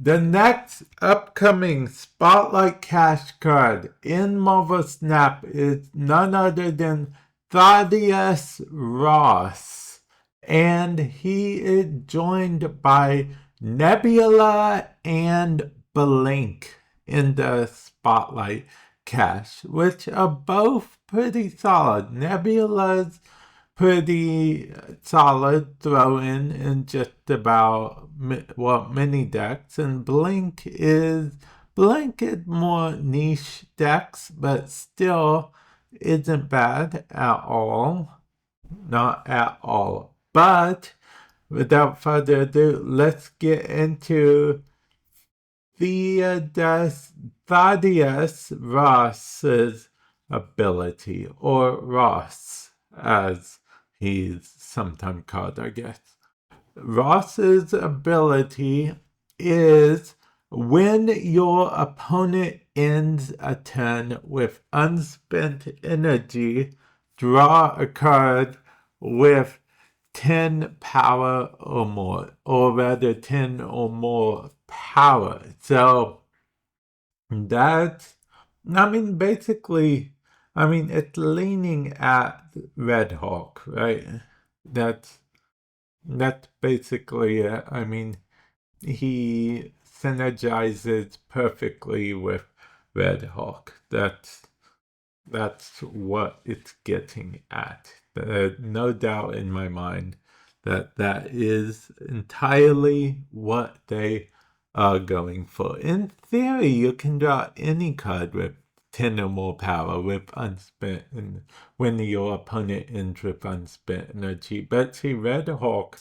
The next upcoming Spotlight Cash card in Marvel Snap is none other than Thaddeus Ross. And he is joined by Nebula and Blink in the Spotlight Cash, which are both pretty solid. Nebula's pretty solid throw in just about mini decks, and Blink is more niche decks, but still isn't bad at all. Not at all. But without further ado, let's get into Thaddeus Ross's ability, or Ross, as he's sometimes called, I guess. Ross's ability is when your opponent ends a turn with unspent energy, draw a card with 10 power or more, or rather 10 or more power. So that's, basically, it's leaning at Red Hawk, right? That's basically it. He synergizes perfectly with Red Hawk. That's what it's getting at. No doubt in my mind that is entirely what they are going for. In theory, you can draw any card with 10 or more power with unspent, and when your opponent ends with unspent energy. But see, Red Hawk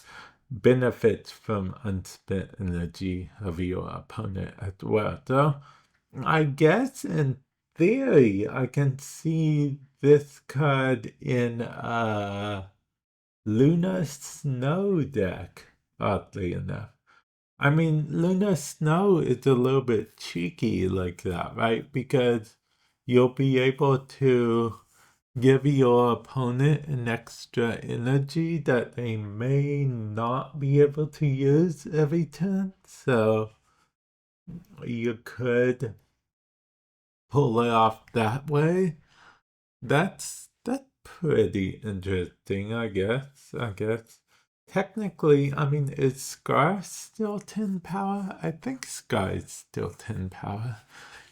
benefits from unspent energy of your opponent as well. So I guess in theory, I can see this card in a Lunar Snow deck, oddly enough. Lunar Snow is a little bit cheeky like that, right? Because you'll be able to give your opponent an extra energy that they may not be able to use every turn. So you could pull it off that way. That's pretty interesting, I guess. Technically, is Scar still 10 power? I think Scar is still 10 power.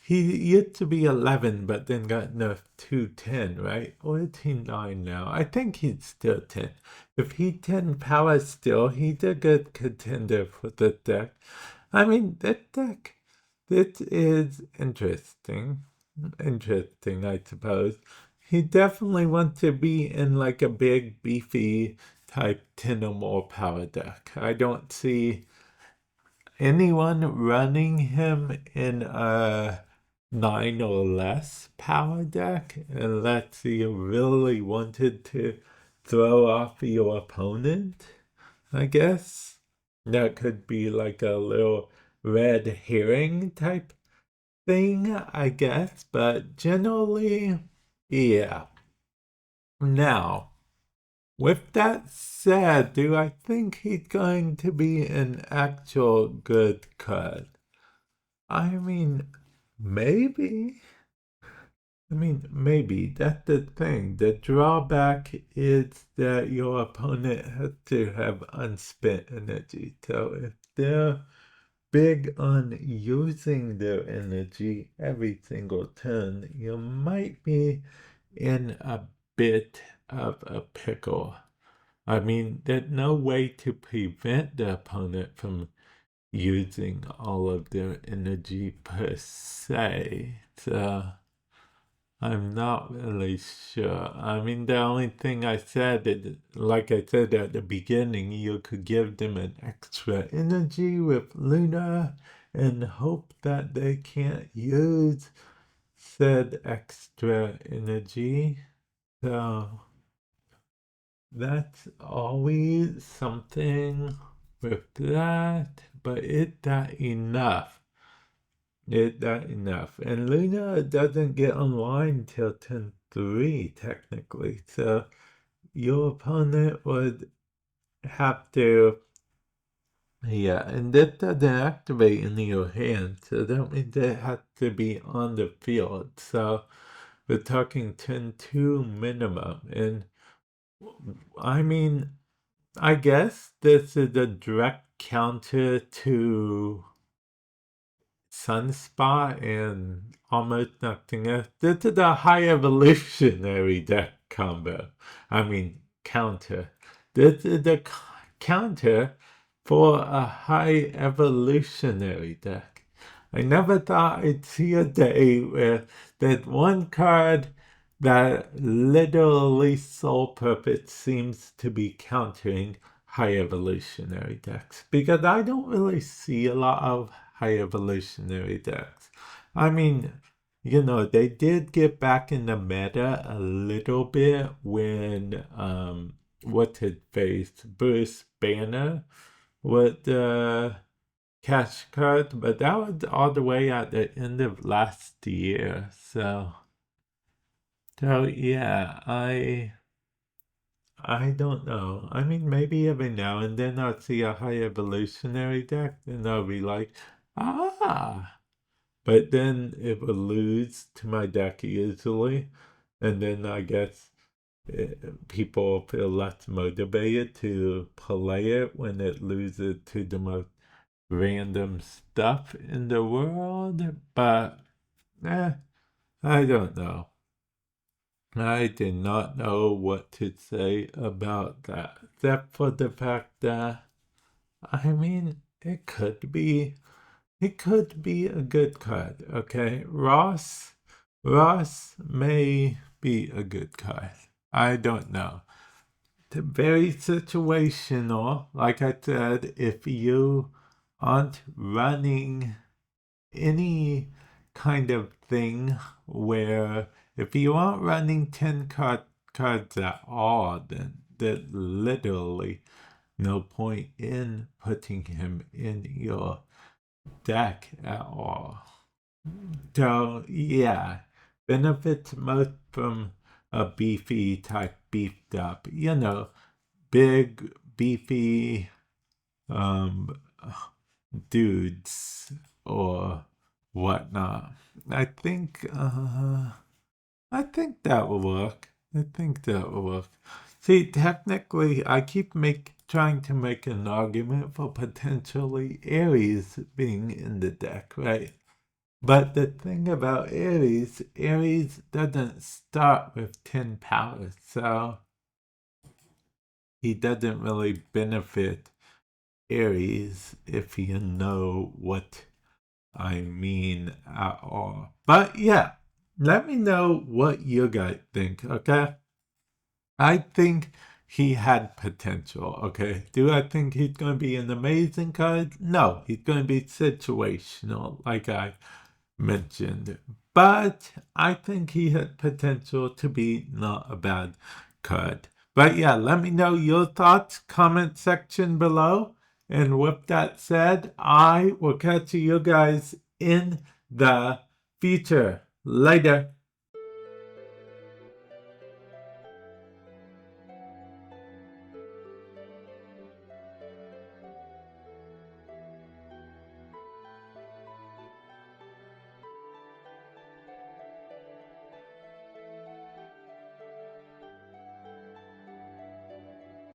He used to be 11, but then got nerfed to 10, right? Or is he 9 now? I think he's still 10. If he's 10 power still, he's a good contender for the deck. That deck, this is interesting. Interesting, I suppose. He definitely wants to be in like a big, beefy type 10 or more power deck. I don't see anyone running him in a 9 or less power deck unless you really wanted to throw off your opponent, I guess. That could be like a little red herring type thing, I guess, but generally, yeah. Now, with that said, do I think he's going to be an actual good card? Maybe. Maybe. That's the thing. The drawback is that your opponent has to have unspent energy. So if they're big on using their energy every single turn, you might be in a bit of a pickle. There's no way to prevent the opponent from using all of their energy per se. So I'm not really sure. The only thing I said is, like I said at the beginning, you could give them an extra energy with Luna and hope that they can't use said extra energy. So that's always something with that, but is that enough? Is that enough? And Luna doesn't get online till 10-3, technically. So your opponent would have to Yeah, and that doesn't activate in your hand, so that means they have to be on the field. So we're talking 10-2 minimum. And I mean, I guess this is a direct counter to Sunspot and almost nothing else. This is a high evolutionary deck combo. I mean, counter. This is the counter for a high evolutionary deck. I never thought I'd see a day where that one card that literally sole purpose seems to be countering high evolutionary decks, because I don't really see a lot of high evolutionary decks. I mean, they did get back in the meta a little bit when what's his face, Bruce Banner with the cash card, but that was all the way at the end of last year. So yeah, I don't know. I mean, maybe every now and then I'll see a high evolutionary deck and I'll be like, ah. But then it will lose to my deck easily. And then I guess people feel less motivated to play it when it loses to the most random stuff in the world. But, I don't know. I did not know what to say about that, except for the fact that, I mean, it could be a good card, okay? Ross may be a good card. I don't know. It's very situational. Like I said, if you aren't running any kind of thing where if you aren't running 10 cards at all, then there's literally no point in putting him in your deck at all. So, yeah, benefits most from a beefy type beefed up, big, beefy, um, dudes or whatnot. I think that will work. I think that will work. See, technically, I keep trying to make an argument for potentially Ares being in the deck, right? But the thing about Ares doesn't start with 10 power, so he doesn't really benefit Ares if you know what I mean at all. But yeah, let me know what you guys think, okay? I think he had potential, okay? Do I think he's going to be an amazing card? No, he's going to be situational, like I mentioned. But I think he had potential to be not a bad card. But yeah, let me know your thoughts, comment section below. And with that said, I will catch you guys in the future. Later.